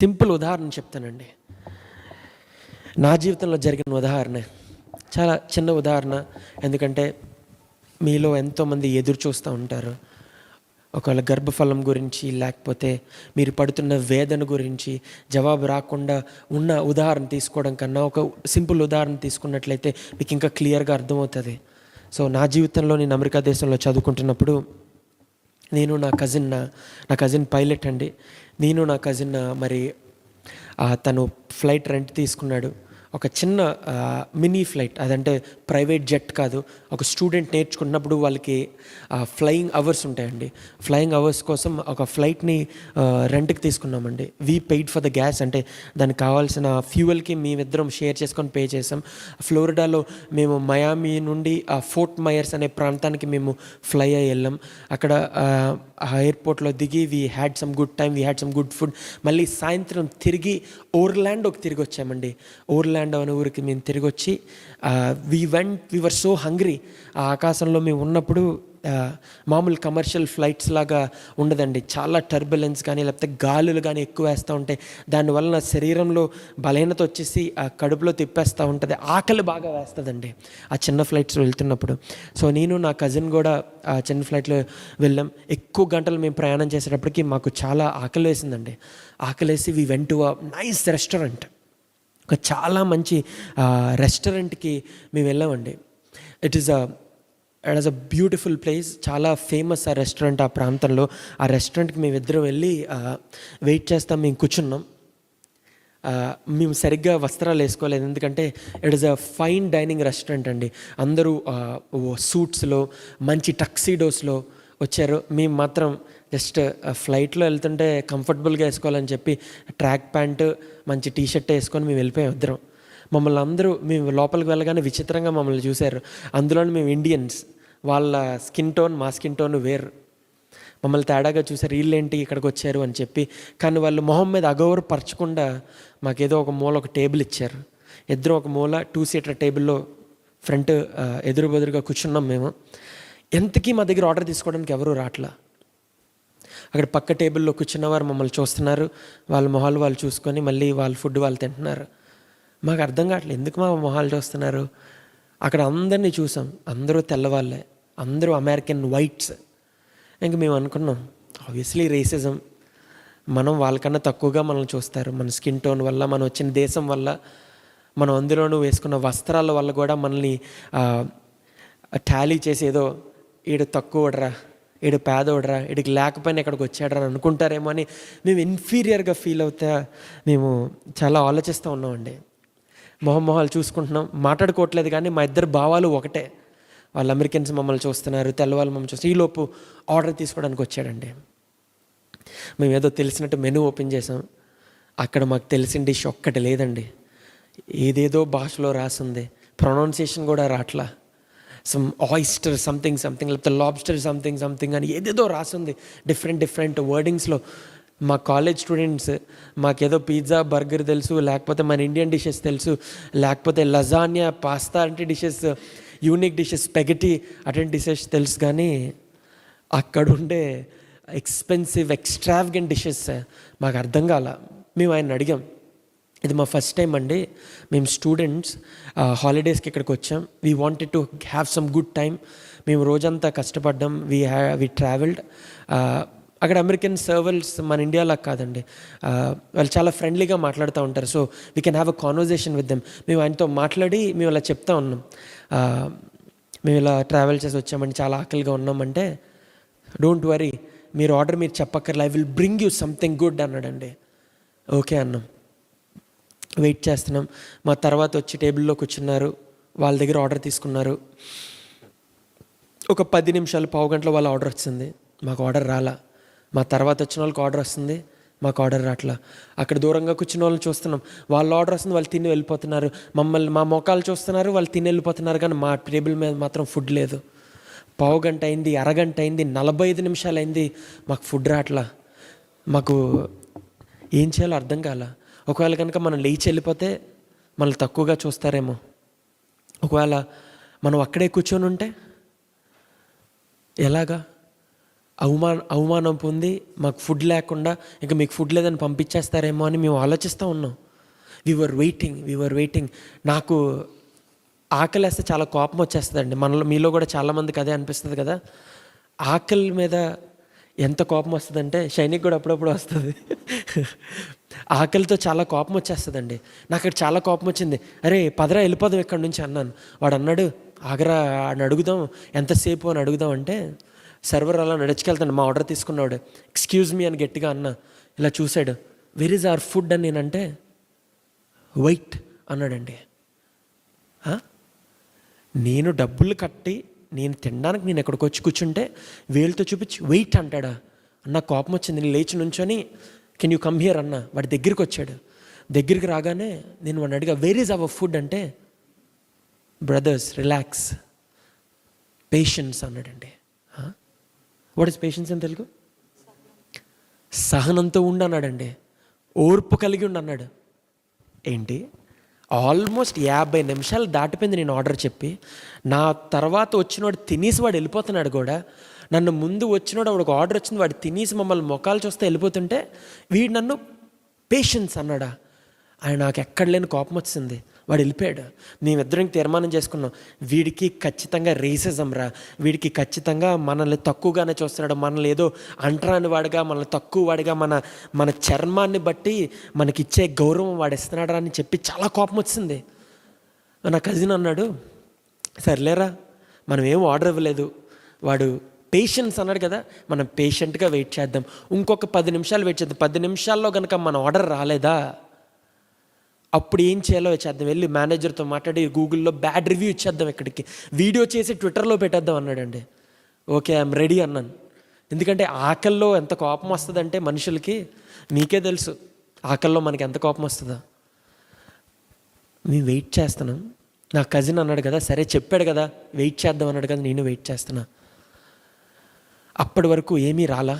Simple ఉదాహరణ చెప్తానండి. నా జీవితంలో జరిగిన ఉదాహరణ చాలా చిన్న ఉదాహరణ. ఎందుకంటే మీలో ఎంతోమంది ఎదురు చూస్తూ ఉంటారు. ఒకవేళ గర్భఫలం గురించి, లేకపోతే మీరు పడుతున్న వేదన గురించి జవాబు రాకుండా ఉన్న ఉదాహరణ తీసుకోవడం కన్నా ఒక సింపుల్ ఉదాహరణ తీసుకున్నట్లయితే మీకు ఇంకా క్లియర్గా అర్థమవుతుంది. సో నా జీవితంలో నేను అమెరికా దేశంలో చదువుకుంటున్నప్పుడు నేను నా కజిన్ పైలట్ అండి. నేను నా కజిన్ తను ఫ్లైట్ రెంట్ తీసుకున్నాడు. ఒక చిన్న మినీ ఫ్లైట్, అదంటే ప్రైవేట్ జెట్ కాదు. ఒక స్టూడెంట్ నేర్చుకున్నప్పుడు వాళ్ళకి ఫ్లయింగ్ అవర్స్ ఉంటాయండి. ఫ్లయింగ్ అవర్స్ కోసం ఒక ఫ్లైట్ని రెంట్కి తీసుకున్నామండి. We paid for the gas, అంటే దానికి కావాల్సిన ఫ్యూయల్కి మేమిద్దరం షేర్ చేసుకొని పే చేసాం. ఫ్లోరిడాలో మేము మయామి నుండి ఫోర్ట్ మైయర్స్ అనే ప్రాంతానికి మేము ఫ్లై అయ్యి వెళ్ళాం. అక్కడ ఆ ఎయిర్పోర్ట్లో దిగి we had some good time, we had some good food. మళ్ళీ సాయంత్రం తిరిగి ఓర్లాండోకి తిరిగి వచ్చామండి. ఓర్లాండో అనే ఊరికి మేము తిరిగి వచ్చి వీ వర్ సో హంగ్రీ. ఆ ఆకాశంలో మేము ఉన్నప్పుడు మామూలు కమర్షియల్ ఫ్లైట్స్ లాగా ఉండదండి. చాలా టర్బులెన్స్ కానీ లేకపోతే గాలులు కానీ ఎక్కువ వేస్తూ ఉంటాయి. దానివల్ల నా శరీరంలో బలహీనత వచ్చేసి ఆ కడుపులో తిప్పేస్తూ ఉంటుంది. ఆకలి బాగా వేస్తుందండి ఆ చిన్న ఫ్లైట్స్ వెళ్తున్నప్పుడు. సో నేను నా కజిన్ కూడా ఆ చిన్న ఫ్లైట్లో వెళ్ళాం. ఎక్కువ గంటలు మేము ప్రయాణం చేసేటప్పటికి మాకు చాలా ఆకలి వేసిందండి. ఆకలేసి we went to a nice restaurant. ఒక చాలా మంచి రెస్టారెంట్కి మేము వెళ్ళామండి. It is a beautiful place. చాలా ఫేమస్ ఆ రెస్టారెంట్ ఆ ప్రాంతంలో. ఆ రెస్టారెంట్కి మేము ఇద్దరం వెళ్ళి వెయిట్ చేస్తాం. మేము కూర్చున్నాం. మేము సరిగ్గా వస్త్రాలు వేసుకోలేదు, ఎందుకంటే it is a fine dining restaurant అండి. అందరూ సూట్స్లో మంచి టక్సీడోస్లో వచ్చారు. మేము మాత్రం జస్ట్ ఫ్లైట్లో వెళ్తుంటే కంఫర్టబుల్గా వేసుకోవాలని చెప్పి ట్రాక్ ప్యాంటు మంచి టీషర్ట్ వేసుకొని మేము వెళ్ళిపోయాం ఇద్దరం. మమ్మల్ని అందరూ మేము లోపలికి వెళ్ళగానే విచిత్రంగా మమ్మల్ని చూశారు. అందులోని మేము ఇండియన్స్, వాళ్ళ స్కిన్ టోన్ మా స్కిన్ టోన్ వేరు. మమ్మల్ని తేడాగా చూసారు, వీళ్ళేంటి ఇక్కడికి వచ్చారు అని చెప్పి. కానీ వాళ్ళు మొహం మీద అగౌరవపరచకుండా మాకేదో ఒక మూల ఒక టేబుల్ ఇచ్చారు. ఇద్దరం ఒక మూల 2 సీటర్ టేబుల్లో ఫ్రంట్ ఎదురు బెదురుగా కూర్చున్నాం మేము. ఎంతకీ మా దగ్గర ఆర్డర్ తీసుకోవడానికి ఎవరూ రాట్లా. అక్కడ పక్క టేబుల్లో కూర్చున్నవారు మమ్మల్ని చూస్తున్నారు. వాళ్ళ మొహాలు వాళ్ళు చూసుకొని మళ్ళీ వాళ్ళ ఫుడ్ వాళ్ళు తింటున్నారు. మాకు అర్థం కావట్లేదు ఎందుకు మా మొహాలు చూస్తున్నారు. అక్కడ అందరినీ చూసాం, అందరూ తెల్లవాళ్ళే, అందరూ అమెరికన్ వైట్స్. ఇంక మేము అనుకున్నాం ఆబ్వియస్లీ రేసిజం, మనం వాళ్ళకన్నా తక్కువగా మనల్ని చూస్తారు. మన స్కిన్ టోన్ వల్ల, మనం వచ్చిన దేశం వల్ల, మనం అందులోనూ వేసుకున్న వస్త్రాల వల్ల కూడా మనల్ని టాలీ చేసేదో ఈడు తక్కువడరా, ఈడు పేదోడరా, ఈడికి లేకపోయినా ఇక్కడికి వచ్చాడరా అని అనుకుంటారేమో అని మేము ఇన్ఫీరియర్గా ఫీల్ అవుతా మేము చాలా ఆలోచిస్తూ ఉన్నామండి. మొహాలు చూసుకుంటున్నాం, మాట్లాడుకోవట్లేదు, కానీ మా ఇద్దరు భావాలు ఒకటే. వాళ్ళు అమెరికన్స్ మమ్మల్ని చూస్తున్నారు, తెల్లవాళ్ళు మమ్మల్ని చూస్తున్నారు. ఈలోపు ఆర్డర్ తీసుకోవడానికి వచ్చాడండి. మేము ఏదో తెలిసినట్టు మెనూ ఓపెన్ చేసాం. అక్కడ మాకు తెలిసిన డిష్ ఒక్కటి లేదండి. ఏదేదో భాషలో రాసింది, ప్రొనౌన్సియేషన్ కూడా రాట్లా. సమ్ ఆయిస్టర్ సంథింగ్ లేకపోతే లాబ్స్టర్ సంథింగ్ అని ఏదేదో రాసింది డిఫరెంట్ వర్డింగ్స్లో. మా కాలేజ్ స్టూడెంట్స్ మాకేదో పిజ్జా బర్గర్ తెలుసు, లేకపోతే మన ఇండియన్ డిషెస్ తెలుసు, లేకపోతే లజానియా పాస్తా అంటే డిషెస్, యూనిక్ డిషెస్, స్పెగటీ అటువంటి డిషెస్ తెలుసు. కానీ అక్కడుండే ఎక్స్పెన్సివ్ ఎక్స్ట్రావగెంట్ డిషెస్ మాకు అర్థం కాల. మేము ఆయన అడిగాం. ఇది మా ఫస్ట్ టైం అండి, మేము స్టూడెంట్స్ హాలిడేస్కి ఇక్కడికి వచ్చాం. We wanted to have some good time. మేము రోజంతా కష్టపడ్డాం. We travelled. అక్కడ అమెరికన్ సర్వర్స్ మన ఇండియాలా కాదండి. వాళ్ళు చాలా ఫ్రెండ్లీగా మాట్లాడుతూ ఉంటారు. So we can have a conversation with them. మేము ఆయనతో మాట్లాడి మేము ఇలా చెప్తా ఉన్నాం, మేము ఇలా ట్రావెల్ చేసి వచ్చామండి, చాలా ఆకలిగా ఉన్నామంటే, డోంట్ వరీ, మీరు ఆర్డర్ మీరు చెప్పక్కర్లే, I will bring you something good అన్నాడండి. ఓకే అన్నాం. వెయిట్ చేస్తున్నాం. మా తర్వాత వచ్చి టేబుల్లో కూర్చున్నారు, వాళ్ళ దగ్గర ఆర్డర్ తీసుకున్నారు. ఒక 10 నిమిషాలు, పావు గంటలో వాళ్ళ ఆర్డర్ వచ్చింది. మాకు ఆర్డర్ రాలా. మా తర్వాత వచ్చిన వాళ్ళకి ఆర్డర్ వస్తుంది, మాకు ఆర్డర్ రాట్లా. అక్కడ దూరంగా కూర్చున్న వాళ్ళని చూస్తున్నాం, వాళ్ళ ఆర్డర్ వస్తుంది, వాళ్ళు తిని వెళ్ళిపోతున్నారు. మా మొఖాలు చూస్తున్నారు, వాళ్ళు తిని వెళ్ళిపోతున్నారు. కానీ మా టేబుల్ మీద మాత్రం ఫుడ్ లేదు. పావు గంట అయింది, అరగంట అయింది, 45 నిమిషాలు అయింది, మాకు ఫుడ్ రాట్లా. మాకు ఏం చేయాలో అర్థం కాల. ఒకవేళ కనుక మనం లేచి వెళ్ళిపోతే మనల్ని తక్కువగా చూస్తారేమో. ఒకవేళ మనం అక్కడే కూర్చొని ఉంటే ఎలాగా? అవమానం పొంది మాకు ఫుడ్ లేకుండా ఇంకా మీకు ఫుడ్ లేదని పంపించేస్తారేమో అని మేము ఆలోచిస్తూ ఉన్నాం. We were waiting. నాకు ఆకలేస్తే చాలా కోపం వచ్చేస్తుందండి. మీలో కూడా చాలామందికి అదే అనిపిస్తుంది కదా. ఆకలి మీద ఎంత కోపం వస్తుందంటే షైనికి కూడా అప్పుడప్పుడు వస్తుంది. ఆకలితో చాలా కోపం వచ్చేస్తుందండి. నాకు అక్కడ చాలా కోపం వచ్చింది. అరే పదరా వెళ్ళిపోదాం ఇక్కడ నుంచి అన్నాను. వాడు అన్నాడు ఆగరా అని అడుగుదాం, ఎంతసేపు అని అడుగుదాం అంటే సర్వర్ అలా నడుచుకెళ్తాను. మా ఆర్డర్ తీసుకున్నాడు. ఎక్స్క్యూజ్ మీ అని గట్టిగా అన్నా. ఇలా చూశాడు. వెర్ ఈజ్ అవర్ ఫుడ్ అని నేనంటే వెయిట్ అన్నాడండి. నేను డబ్బులు కట్టి నేను తినడానికి నేను ఎక్కడికి వచ్చి కూర్చుంటే వేలుతో చూపించి వెయిట్ అంటాడా అన్న కోపం వచ్చింది. నేను లేచి నుంచొని కెన్ యూ కమ్ హియర్ అన్న. వాడి దగ్గరికి వచ్చాడు. దగ్గరికి రాగానే నేను వాడిని అడిగా వేర్ ఈజ్ అవర్ ఫుడ్ అంటే బ్రదర్స్ రిలాక్స్ పేషెన్స్ అన్నాడండి. వాట్ ఇస్ పేషెన్స్ అని తెలుగు? సహనంతో ఉండి అన్నాడండి. ఓర్పు కలిగి ఉండి అన్నాడు. ఏంటి ఆల్మోస్ట్ 50 నిమిషాలు దాటిపోయింది నేను ఆర్డర్ చెప్పి. నా తర్వాత వచ్చినవాడు తినేసి వాడు వెళ్ళిపోతున్నాడు కూడా. నన్ను ముందు వచ్చినవాడు వాడికి ఆర్డర్ వచ్చింది, వాడు తినేసి మమ్మల్ని మొఖాలు చూస్తే వెళ్ళిపోతుంటే వీడు నన్ను పేషెన్స్ అన్నాడా. ఆయన నాకు ఎక్కడ లేని కోపం వచ్చింది. వాడు వెళ్ళిపోయాడు. మేమిద్దరం తీర్మానం చేసుకున్నాం, వీడికి ఖచ్చితంగా రేసిజం రా, వీడికి ఖచ్చితంగా మనల్ని తక్కువగానే చూస్తున్నాడు, మనల్ని ఏదో అంటరాని వాడిగా, మనల్ని తక్కువ వాడిగా, మన చర్మాన్ని బట్టి మనకిచ్చే గౌరవం వాడు ఇస్తున్నాడు అని చెప్పి చాలా కోపం వచ్చింది. నా కజిన్ అన్నాడు సర్లేరా మనం ఏం ఆర్డర్ ఇవ్వలేదు, వాడు పేషెన్స్ అన్నాడు కదా, మనం పేషెంట్గా వెయిట్ చేద్దాం, ఇంకొక 10 నిమిషాలు వెయిట్ చేద్దాం. 10 నిమిషాల్లో కనుక మన ఆర్డర్ రాలేదా అప్పుడు ఏం చేయాలో చేద్దాం, వెళ్ళి మేనేజర్తో మాట్లాడి గూగుల్లో బ్యాడ్ రివ్యూ ఇచ్చేద్దాం, ఇక్కడికి వీడియో చేసి ట్విట్టర్లో పెట్టేద్దాం అన్నాడండి. ఓకే ఐఎమ్ రెడీ అన్నాను. ఎందుకంటే ఆకల్లో ఎంత కోపం వస్తుందంటే మనుషులకి మీకే తెలుసు, ఆకల్లో మనకి ఎంత కోపం వస్తుందో. మేము వెయిట్ చేస్తున్నాం. నా కజిన్ అన్నాడు కదా, సరే చెప్పాడు కదా వెయిట్ చేద్దాం అన్నాడు కదా, నేను వెయిట్ చేస్తున్నా. అప్పటి వరకు ఏమీ రాలా.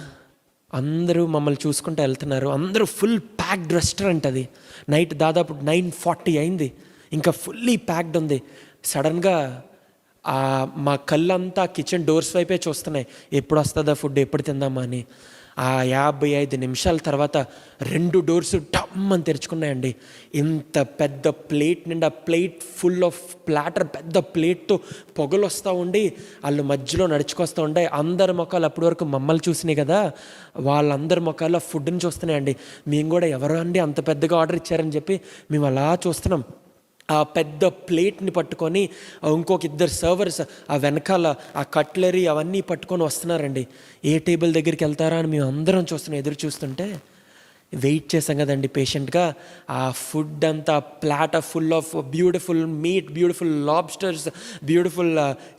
అందరూ మమ్మల్ని చూసుకుంటూ వెళ్తున్నారు. అందరూ ఫుల్ ప్యాక్డ్ రెస్టారెంట్. అది నైట్ దాదాపు 9:40 అయింది. ఇంకా ఫుల్లీ ప్యాక్డ్ ఉంది. సడన్గా మా కళ్ళంతా కిచెన్ డోర్స్ వైపే చూస్తున్నాయి, ఎప్పుడు వస్తుందా ఫుడ్, ఎప్పుడు తిందామా అని. 55 నిమిషాల తర్వాత 2 డోర్స్ టమ్ అని తెరుచుకున్నాయండి. ఇంత పెద్ద ప్లేట్ నిండా, ప్లేట్ ఫుల్ ఆఫ్ ప్లాటర్, పెద్ద ప్లేట్తో పొగలు వస్తూ ఉండి వాళ్ళు మధ్యలో నడుచుకొస్తూ ఉండే. అందరి మొక్కలు అప్పటి వరకు మమ్మల్ని చూసినాయి కదా, వాళ్ళందరి మొక్కల్లో ఫుడ్ని చూస్తున్నాయండి. మేము కూడా ఎవరో అండి అంత పెద్దగా ఆర్డర్ ఇచ్చారని చెప్పి మేము అలా చూస్తున్నాం. ఆ పెద్ద ప్లేట్ని పట్టుకొని ఇంకొక 2 సర్వర్స్ ఆ వెనకాల ఆ కట్లరీ అవన్నీ పట్టుకొని వస్తున్నారండి. ఏ టేబుల్ దగ్గరికి వెళ్తారా అని మేము అందరం చూస్తున్నాం. ఎదురు చూస్తుంటే వెయిట్ చేసాం కదండి పేషెంట్గా. ఆ ఫుడ్ అంతా platter full of beautiful meet, beautiful lobsters, beautiful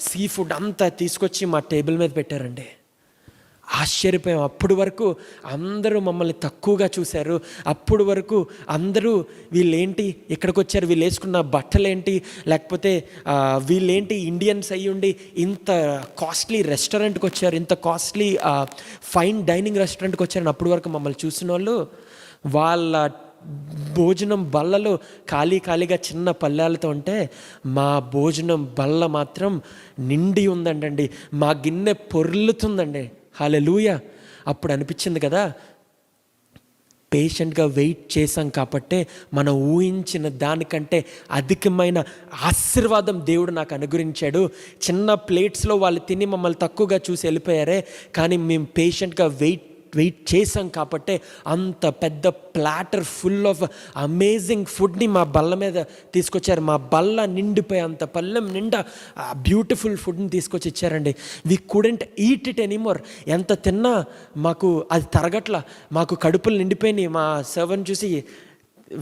sea food అంతా తీసుకొచ్చి మా టేబుల్ మీద పెట్టారండి. ఆశ్చర్యపోయాం. అప్పుడు వరకు అందరూ మమ్మల్ని తక్కువగా చూశారు. అప్పుడు వరకు అందరూ వీళ్ళేంటి ఇక్కడికి వచ్చారు, వీళ్ళు వేసుకున్న బట్టలేంటి, లేకపోతే వీళ్ళేంటి ఇండియన్స్ అయ్యి ఉండి ఇంత కాస్ట్లీ రెస్టారెంట్కి వచ్చారు, ఇంత కాస్ట్లీ ఫైన్ డైనింగ్ రెస్టారెంట్కి వచ్చారని అప్పుడు వరకు మమ్మల్ని చూసిన వాళ్ళు వాళ్ళ భోజనం బల్లలో ఖాళీగా చిన్న పళ్ళాలతో ఉంటే మా భోజనం బల్ల మాత్రం నిండి ఉందండి. మా గిన్నె పొర్లుతుందండి. హల్లెలూయా. అప్పుడు అనిపించింది కదా, పేషెంట్గా వెయిట్ చేశాం కాబట్టే మనం ఊహించిన దానికంటే అధికమైన ఆశీర్వాదం దేవుడు నాకు అనుగ్రహించాడు. చిన్న ప్లేట్స్లో వాళ్ళు తిని మమ్మల్ని తక్కువగా చూసి వెళ్ళిపోయారే, కానీ మేము పేషెంట్గా వెయిట్ చేసాం కాబట్టే అంత పెద్ద ప్లాటర్ ఫుల్ ఆఫ్ అమేజింగ్ ఫుడ్ని మా బల్ల మీద తీసుకొచ్చారు. మా బల్ల నిండిపోయి అంత పళ్ళెం నిండా బ్యూటిఫుల్ ఫుడ్ని తీసుకొచ్చి ఇచ్చారండి. We couldn't eat it anymore. ఎంత తిన్నా మాకు అది తరగట్లా, మాకు కడుపులు నిండిపోయినాయి. మా సర్వెంట్ చూసి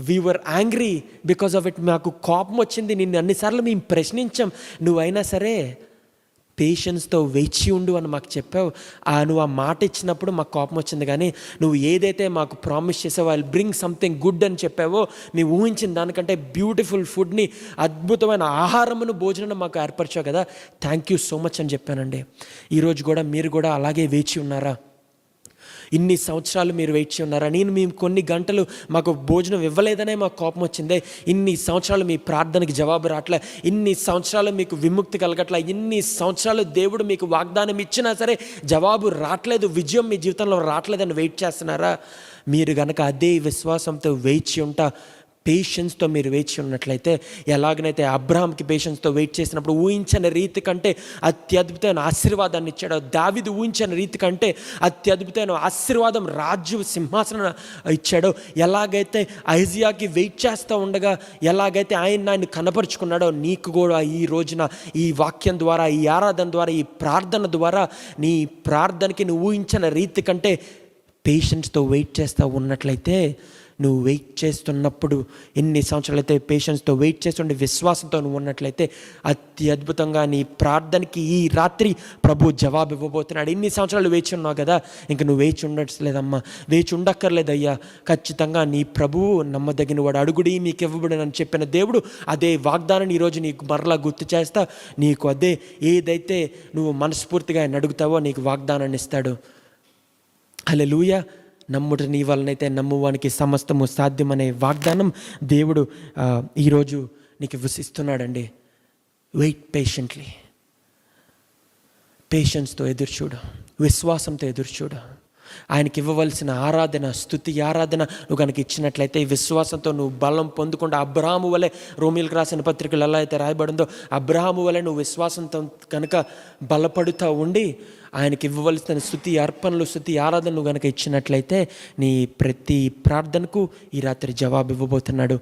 we were angry because of it. మాకు కోపం వచ్చింది. నిన్ను అన్నిసార్లు మేము ప్రశ్నించాం, నువ్వైనా సరే పేషెన్స్తో వేచి ఉండు అని మాకు చెప్పావు. నువ్వు ఆ మాట ఇచ్చినప్పుడు మాకు కోపం వచ్చింది, కానీ నువ్వు ఏదైతే మాకు ప్రామిస్ చేసావో ఐ బ్రింగ్ సంథింగ్ గుడ్ అని చెప్పావో, మేము ఊహించిన దానికంటే బ్యూటిఫుల్ ఫుడ్ని, అద్భుతమైన ఆహారమును, భోజనం మాకు ఏర్పరిచావు కదా, థ్యాంక్ యూ సో మచ్ అని చెప్పానండి. ఈరోజు కూడా మీరు కూడా అలాగే వేచి ఉన్నారా? ఇన్ని సంవత్సరాలు మీరు వెయిట్ చేసి ఉన్నారా? నేను మేము కొన్ని గంటలు మాకు భోజనం ఇవ్వలేదనే మాకు కోపం వచ్చిందే. ఇన్ని సంవత్సరాలు మీ ప్రార్థనకి జవాబు రావట్లే, ఇన్ని సంవత్సరాలు మీకు విముక్తి కలగట్లే, ఇన్ని సంవత్సరాలు దేవుడు మీకు వాగ్దానం ఇచ్చినా సరే జవాబు రావట్లేదు, విజయం మీ జీవితంలో రావట్లేదని వెయిట్ చేస్తున్నారా? మీరు కనుక అదే విశ్వాసంతో వేచి ఉంటా, పేషెన్స్తో మీరు వేచి ఉన్నట్లయితే, ఎలాగనైతే అబ్రహాంకి పేషెన్స్తో వెయిట్ చేసినప్పుడు ఊహించని రీతి కంటే అత్యద్భుతమైన ఆశీర్వాదాన్ని ఇచ్చాడో, దావీదు ఊహించని రీతి కంటే అత్యద్భుతమైన ఆశీర్వాదం, రాజ్య సింహాసనం ఇచ్చాడో, ఎలాగైతే ఐజియాకి వెయిట్ చేస్తూ ఉండగా ఎలాగైతే ఆయన కనపరుచుకున్నాడో, నీకు కూడా ఈ రోజున ఈ వాక్యం ద్వారా, ఈ ఆరాధన ద్వారా, ఈ ప్రార్థన ద్వారా నీ ప్రార్థనకి నువ్వు ఊహించని రీతి కంటే పేషెన్స్తో వెయిట్ చేస్తూ ఉన్నట్లయితే, నువ్వు వెయిట్ చేస్తున్నప్పుడు ఎన్ని సంవత్సరాలు అయితే పేషెన్స్తో వెయిట్ చేస్తుండే విశ్వాసంతో నువ్వు ఉన్నట్లయితే అత్యద్భుతంగా నీ ప్రార్థనకి ఈ రాత్రి ప్రభు జవాబు ఇవ్వబోతున్నాడు. ఇన్ని సంవత్సరాలు వేచి ఉన్నావు కదా, ఇంక నువ్వు వేచి ఉండట్లేదమ్మా, వేచి ఉండక్కర్లేదయ్యా. ఖచ్చితంగా నీ ప్రభువు నమ్మదగిన వాడు, అడుగుడి మీకు ఇవ్వబడని చెప్పిన దేవుడు అదే వాగ్దానాన్ని ఈరోజు నీకు మరలా గుర్తు చేస్తా. నీకు అదే ఏదైతే నువ్వు మనస్ఫూర్తిగా ఆయన అడుగుతావో నీకు వాగ్దానాన్ని ఇస్తాడు. హల్లెలూయా. నమ్ముట నీ వలనైతే నమ్మువానికి సమస్తము సాధ్యమనే వాగ్దానం దేవుడు ఈరోజు నీకు ఇస్తున్నాడండి. వెయిట్ పేషెంట్లీ, పేషెన్స్తో ఎదురుచూడు, విశ్వాసంతో ఎదురుచూడు. ఆయనకి ఇవ్వవలసిన ఆరాధన, స్తుతి ఆరాధన నువ్వు కనుక ఇచ్చినట్లయితే, విశ్వాసంతో నువ్వు బలం పొందుకుంటూ అబ్రహాము వలె, రోమీయులకు రాసిన పత్రికలు ఎలా అయితే రాయబడిందో అబ్రహాము వలె నువ్వు విశ్వాసంతో కనుక బలపడుతూ ఉండి ఆయనకి ఇవ్వవలసిన స్తుతి అర్పణలు, స్తుతి ఆరాధనలు కనుక ఇచ్చినట్లయితే నీ ప్రతి ప్రార్థనకు ఈ రాత్రి జవాబు ఇవ్వబోతున్నాడు.